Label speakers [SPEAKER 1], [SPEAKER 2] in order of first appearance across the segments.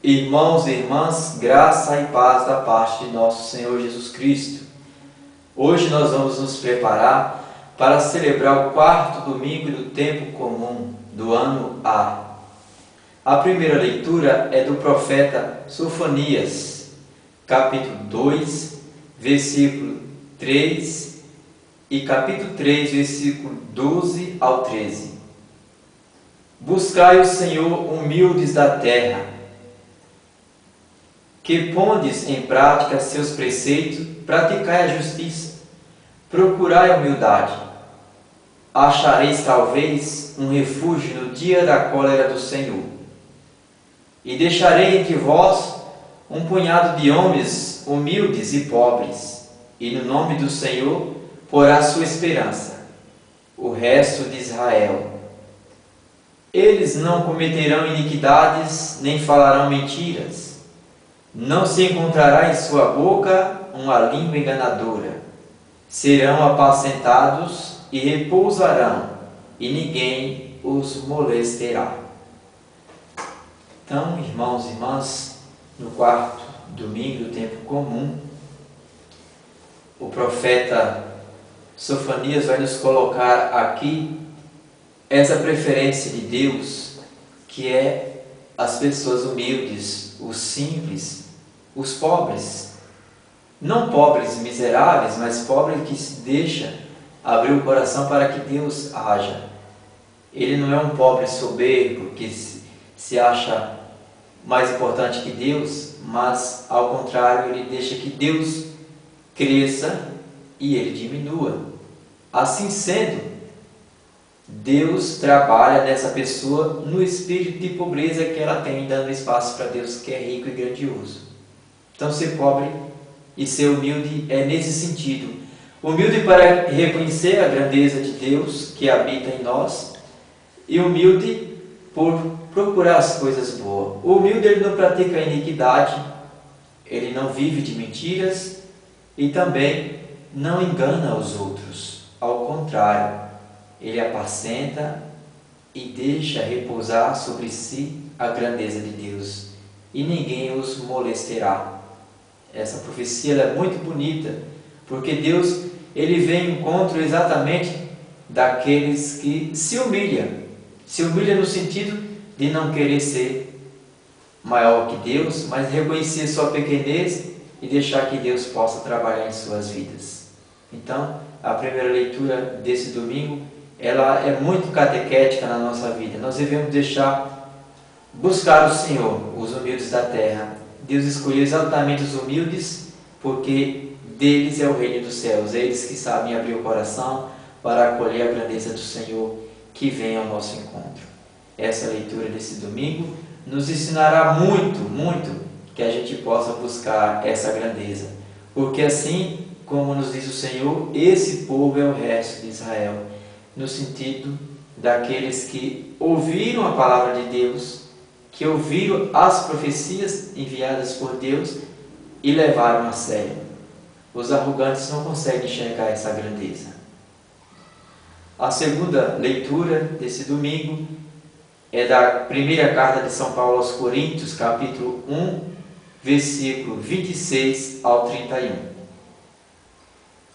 [SPEAKER 1] Irmãos e irmãs, graça e paz da parte de nosso Senhor Jesus Cristo. Hoje nós vamos nos preparar para celebrar o quarto domingo do tempo comum do ano A. A primeira leitura é do profeta Sofonias, capítulo 2, versículo 3 e capítulo 3, versículo 12 ao 13. Buscai o Senhor humildes da terra, que pondes em prática seus preceitos, praticai a justiça, procurai a humildade. Achareis talvez um refúgio no dia da cólera do Senhor. E deixarei entre vós um punhado de homens humildes e pobres, e no nome do Senhor porá sua esperança, o resto de Israel. Eles não cometerão iniquidades, nem falarão mentiras. Não se encontrará em sua boca uma língua enganadora. Serão apacentados e repousarão, e ninguém os molestará. Então, irmãos e irmãs, no quarto domingo do tempo comum, o profeta Sofonias vai nos colocar aqui essa preferência de Deus, que é as pessoas humildes, os simples, os pobres. Não pobres miseráveis, mas pobres que se deixa abrir o coração para que Deus haja. Ele não é um pobre soberbo que se acha mais importante que Deus, mas ao contrário, ele deixa que Deus cresça e ele diminua. Assim sendo, Deus trabalha nessa pessoa no espírito de pobreza que ela tem, dando espaço para Deus que é rico e grandioso. Então, ser pobre e ser humilde é nesse sentido. Humilde para reconhecer a grandeza de Deus que habita em nós, e humilde por procurar as coisas boas. O humilde, ele não pratica a iniquidade, ele não vive de mentiras e também não engana os outros. Ao contrário, ele apacenta e deixa repousar sobre si a grandeza de Deus, e ninguém os molestará. Essa profecia ela é muito bonita, porque Deus ele vem em encontro exatamente daqueles que se humilham no sentido de não querer ser maior que Deus, mas reconhecer sua pequenez e deixar que Deus possa trabalhar em suas vidas. Então, a primeira leitura desse domingo ela é muito catequética na nossa vida. Nós devemos buscar o Senhor, os humildes da terra. Deus escolheu exatamente os humildes, porque deles é o reino dos céus. Eles que sabem abrir o coração para acolher a grandeza do Senhor que vem ao nosso encontro. Essa leitura desse domingo nos ensinará muito que a gente possa buscar essa grandeza. Porque assim, como nos diz o Senhor, esse povo é o resto de Israel. No sentido daqueles que ouviram a palavra de Deus, que ouviram as profecias enviadas por Deus e levaram a sério. Os arrogantes não conseguem enxergar essa grandeza. A segunda leitura desse domingo é da primeira carta de São Paulo aos Coríntios, capítulo 1, versículo 26 ao 31.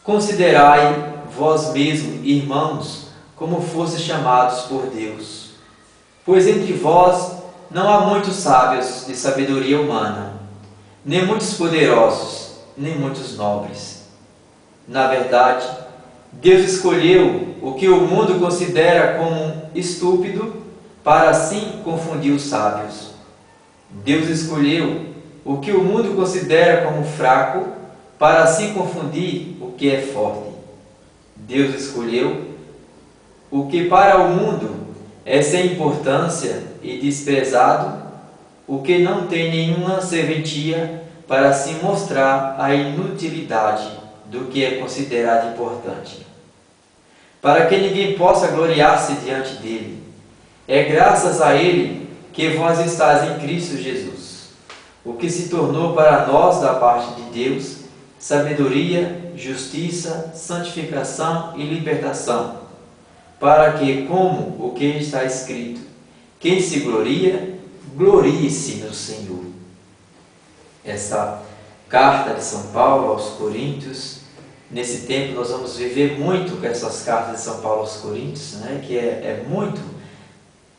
[SPEAKER 1] Considerai vós mesmos, irmãos, como fostes chamados por Deus. Pois entre vós não há muitos sábios de sabedoria humana, nem muitos poderosos, nem muitos nobres. Na verdade, Deus escolheu o que o mundo considera como estúpido, para assim confundir os sábios. Deus escolheu o que o mundo considera como fraco, para assim confundir o que é forte. Deus escolheu o que para o mundo é sem importância e desprezado, o que não tem nenhuma serventia, para assim mostrar a inutilidade do que é considerado importante, para que ninguém possa gloriar-se diante dele. É graças a ele que vós estáis em Cristo Jesus, o que se tornou para nós da parte de Deus sabedoria, justiça, santificação e libertação, para que, como o que está escrito, quem se gloria, glorie-se no Senhor. Essa carta de São Paulo aos Coríntios, nesse tempo nós vamos viver muito com essas cartas de São Paulo aos Coríntios, né, que é muito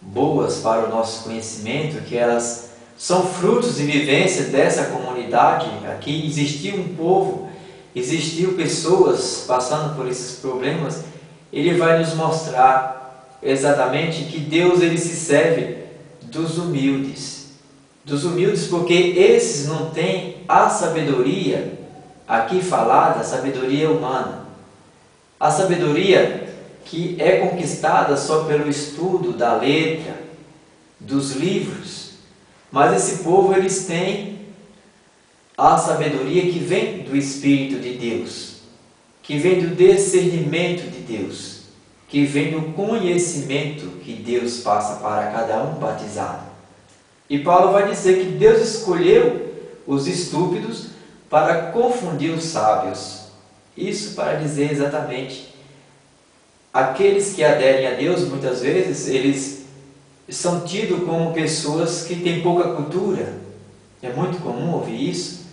[SPEAKER 1] boas para o nosso conhecimento, que elas são frutos de vivência dessa comunidade. Aqui existiu um povo, existiu pessoas passando por esses problemas. Ele vai nos mostrar exatamente que Deus ele se serve dos humildes porque esses não têm a sabedoria aqui falada, a sabedoria humana, a sabedoria que é conquistada só pelo estudo da letra, dos livros. Mas esse povo, eles têm a sabedoria que vem do Espírito de Deus, que vem do discernimento de Deus, que vem do conhecimento que Deus passa para cada um batizado. E Paulo vai dizer que Deus escolheu os estúpidos para confundir os sábios. Isso para dizer exatamente, aqueles que aderem a Deus, muitas vezes, eles são tidos como pessoas que têm pouca cultura. É muito comum ouvir isso.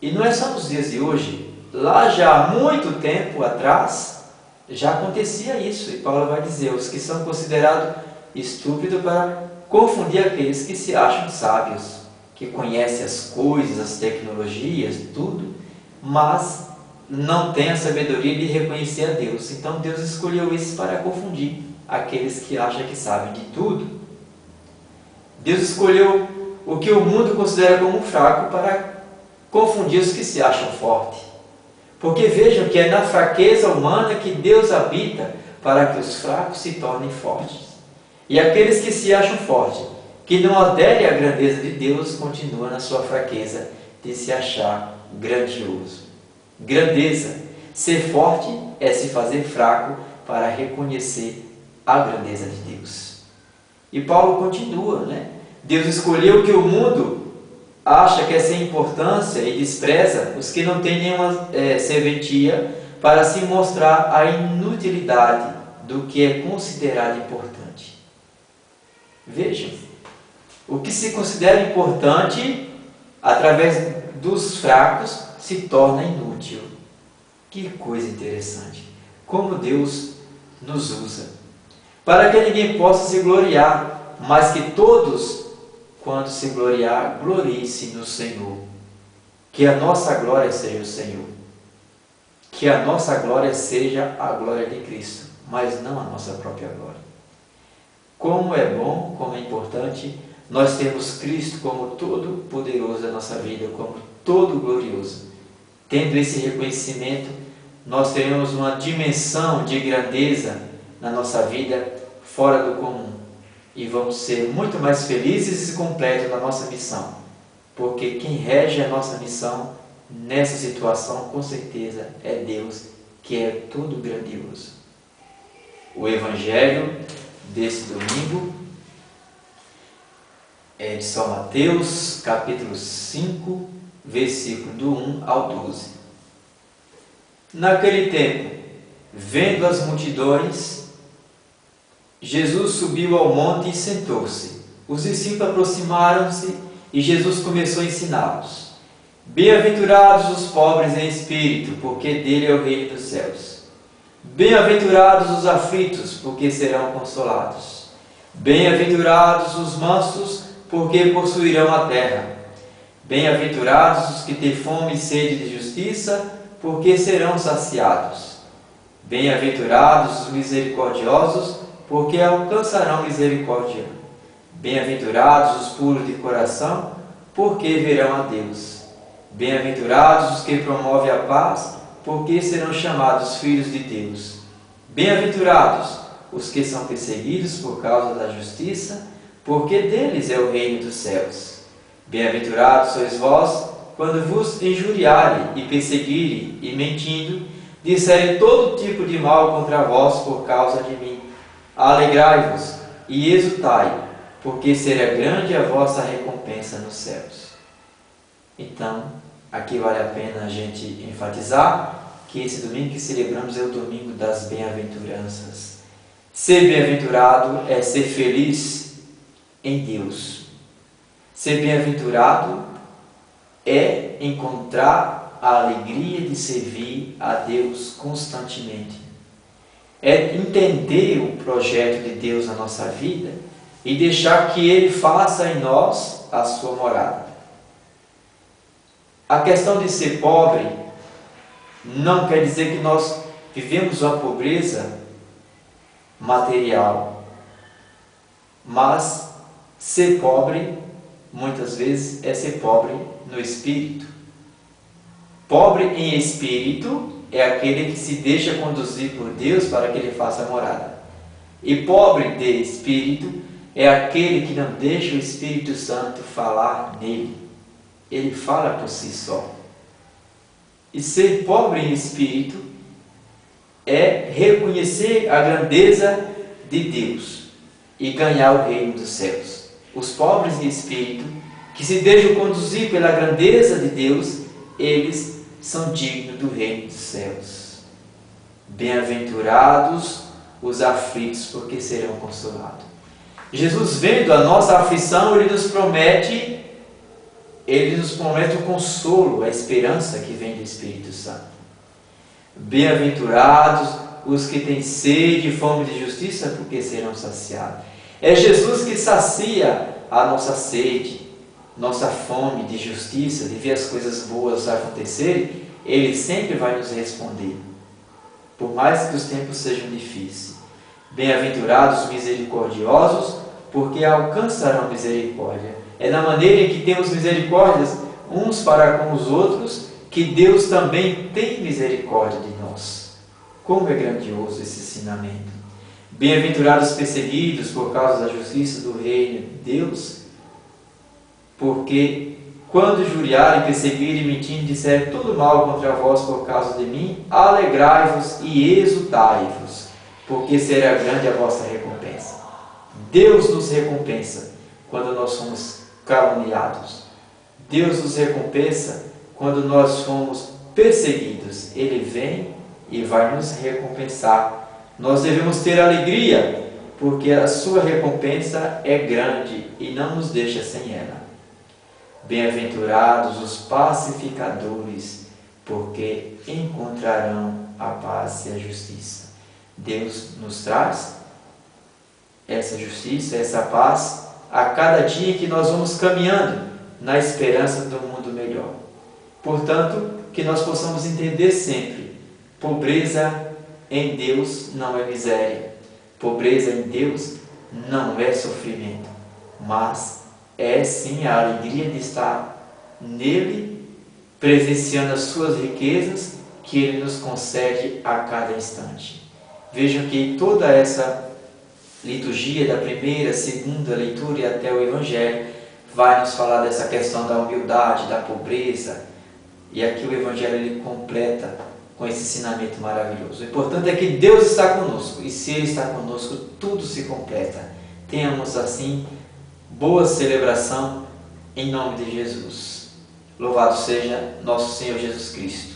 [SPEAKER 1] E não é só nos dias de hoje. Lá já há muito tempo atrás, já acontecia isso. E Paulo vai dizer, os que são considerados estúpidos para confundir aqueles que se acham sábios, que conhecem as coisas, as tecnologias, tudo, mas não têm a sabedoria de reconhecer a Deus. Então Deus escolheu isso para confundir aqueles que acham que sabem de tudo. Deus escolheu o que o mundo considera como fraco para confundir os que se acham fortes. Porque vejam que é na fraqueza humana que Deus habita para que os fracos se tornem fortes. E aqueles que se acham fortes, que não aderem à grandeza de Deus, continuam na sua fraqueza de se achar grandioso. Grandeza, ser forte é se fazer fraco para reconhecer a grandeza de Deus. E Paulo continua, né? Deus escolheu que o mundo acha que é sem importância e despreza os que não têm nenhuma serventia para se mostrar a inutilidade do que é considerado importante. Vejam, o que se considera importante através dos fracos se torna inútil. Que coisa interessante! Como Deus nos usa para que ninguém possa se gloriar, mas que todos, quando se gloriar, gloriem-se no Senhor. Que a nossa glória seja o Senhor. Que a nossa glória seja a glória de Cristo, mas não a nossa própria glória. Como é bom, como é importante nós temos Cristo como todo poderoso da nossa vida, como todo glorioso. Tendo esse reconhecimento, nós teremos uma dimensão de grandeza na nossa vida fora do comum. E vamos ser muito mais felizes e completos na nossa missão. Porque quem rege a nossa missão nessa situação, com certeza, é Deus, que é todo grandioso. O Evangelho desse domingo é de São Mateus, capítulo 5, versículo do 1 ao 12. Naquele tempo, vendo as multidões, Jesus subiu ao monte e sentou-se. Os discípulos aproximaram-se e Jesus começou a ensiná-los. Bem-aventurados os pobres em espírito, porque dele é o reino dos céus. Bem-aventurados os aflitos, porque serão consolados. Bem-aventurados os mansos, porque possuirão a terra. Bem-aventurados os que têm fome e sede de justiça, porque serão saciados. Bem-aventurados os misericordiosos, porque alcançarão misericórdia. Bem-aventurados os puros de coração, porque verão a Deus. Bem-aventurados os que promovem a paz, porque serão chamados filhos de Deus. Bem-aventurados os que são perseguidos por causa da justiça, porque deles é o reino dos céus. Bem-aventurados sois vós, quando vos injuriarem e perseguirem, e mentindo, disserem todo tipo de mal contra vós por causa de mim. Alegrai-vos e exultai, porque será grande a vossa recompensa nos céus. Então, aqui vale a pena a gente enfatizar que esse domingo que celebramos é o domingo das bem-aventuranças. Ser bem-aventurado é ser feliz em Deus. Ser bem-aventurado é encontrar a alegria de servir a Deus constantemente. É entender o projeto de Deus na nossa vida e deixar que Ele faça em nós a sua morada. A questão de ser pobre não quer dizer que nós vivemos uma pobreza material, mas ser pobre, muitas vezes, é ser pobre no espírito. Pobre em espírito é aquele que se deixa conduzir por Deus para que Ele faça a morada. E pobre de espírito é aquele que não deixa o Espírito Santo falar nele. Ele fala por si só. E ser pobre em espírito é reconhecer a grandeza de Deus e ganhar o reino dos céus. Os pobres em espírito, que se deixam conduzir pela grandeza de Deus, eles são dignos do reino dos céus. Bem-aventurados os aflitos, porque serão consolados. Jesus, vendo a nossa aflição, Ele nos promete o consolo, a esperança que vem do Espírito Santo. Bem-aventurados os que têm sede e fome de justiça, porque serão saciados. É Jesus que sacia a nossa sede, nossa fome de justiça, de ver as coisas boas acontecerem. Ele sempre vai nos responder, por mais que os tempos sejam difíceis. Bem-aventurados os misericordiosos, porque alcançarão misericórdia. É na maneira em que temos misericórdias uns para com os outros que Deus também tem misericórdia de nós. Como é grandioso esse ensinamento! Bem-aventurados os perseguidos por causa da justiça do reino de Deus, porque quando juriarem, perseguirem, mentindo, disserem todo mal contra vós por causa de mim, alegrai-vos e exultai-vos, porque será grande a vossa recompensa. Deus nos recompensa quando nós somos caluniados. Deus nos recompensa quando nós somos perseguidos. Ele vem e vai nos recompensar. Nós devemos ter alegria, porque a sua recompensa é grande e não nos deixa sem ela. Bem-aventurados os pacificadores, porque encontrarão a paz e a justiça. Deus nos traz essa justiça, essa paz, a cada dia que nós vamos caminhando na esperança do mundo melhor. Portanto, que nós possamos entender sempre: pobreza em Deus não é miséria, pobreza em Deus não é sofrimento, mas é sim a alegria de estar nele, presenciando as suas riquezas que Ele nos concede a cada instante. Vejam que toda essa liturgia da primeira, segunda leitura e até o Evangelho vai nos falar dessa questão da humildade, da pobreza, e aqui o Evangelho ele completa com esse ensinamento maravilhoso. O importante é que Deus está conosco, e se Ele está conosco, tudo se completa. Tenhamos assim boa celebração em nome de Jesus. Louvado seja nosso Senhor Jesus Cristo.